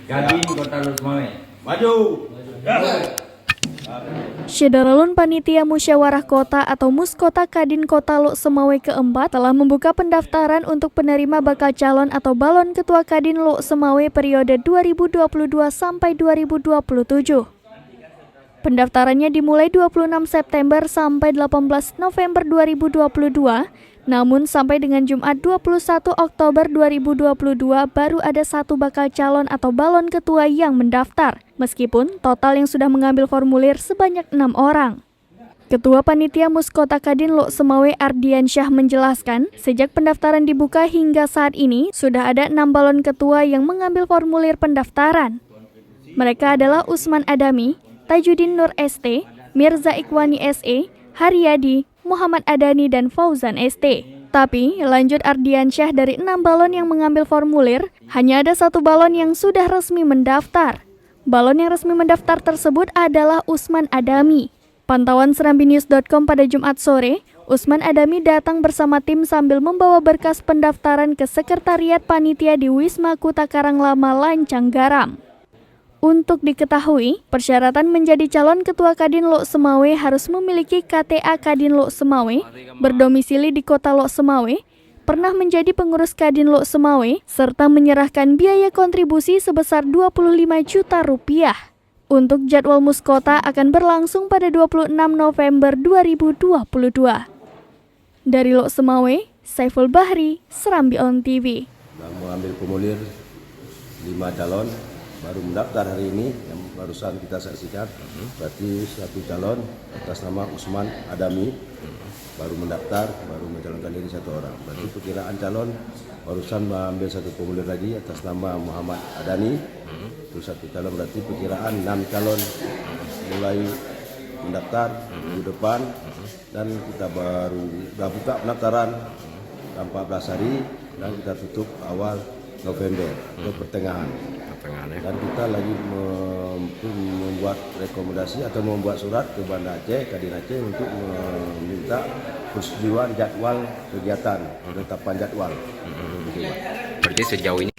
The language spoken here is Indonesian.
Kadin Kota Lusmawe. Maju. Syederalun Panitia Musyawarah Kota atau Muskota Kadin Kota Lok Semawe keempat telah membuka pendaftaran untuk penerima bakal calon atau balon Ketua Kadin Lok Semawe periode 2022 sampai 2027. Pendaftarannya dimulai 26 September sampai 18 November 2022, namun sampai dengan Jumat 21 Oktober 2022 baru ada satu bakal calon atau balon ketua yang mendaftar, meskipun total yang sudah mengambil formulir sebanyak 6 orang. Ketua Panitia Muskota Kadin Lok Semawe Ardiansyah menjelaskan, sejak pendaftaran dibuka hingga saat ini sudah ada 6 balon ketua yang mengambil formulir pendaftaran. Mereka adalah Usman Adami, Tajuddin Nur ST, Mirza Ikhwani SE, Haryadi, Muhammad Adani, dan Fauzan ST. Tapi, lanjut Ardiansyah, dari 6 balon yang mengambil formulir, hanya ada 1 balon yang sudah resmi mendaftar. Balon yang resmi mendaftar tersebut adalah Usman Adami. Pantauan serambinews.com pada Jumat sore, Usman Adami datang bersama tim sambil membawa berkas pendaftaran ke Sekretariat Panitia di Wisma Kuta Karanglama, Lancang Garam. Untuk diketahui, persyaratan menjadi calon Ketua Kadin Lok Semawe harus memiliki KTA Kadin Lok Semawe, berdomisili di Kota Lok Semawe, pernah menjadi pengurus Kadin Lok Semawe, serta menyerahkan biaya kontribusi sebesar Rp25 juta. Untuk jadwal Muskota akan berlangsung pada 26 November 2022. Dari Lok Semawe, Saiful Bahri, Serambi On TV. Sudah mengambil formulir 5 calon baru mendaftar hari ini yang barusan kita saksikan. Berarti 1 calon atas nama Usman Adami baru mendaftar, baru mencalonkan diri 1 orang. Berarti perkiraan calon barusan mengambil 1 formulir lagi atas nama Muhammad Adani. Itu 1 calon, berarti perkiraan 6 calon mulai mendaftar minggu depan, dan kita baru sudah buka pendaftaran 14 hari dan kita tutup awal November ke pertengahan. Dan kita lagi membuat rekomendasi atau membuat surat ke Banda Aceh, Kadin Aceh untuk meminta persetujuan jadwal kegiatan, penetapan jadwal. Berarti sejauh ini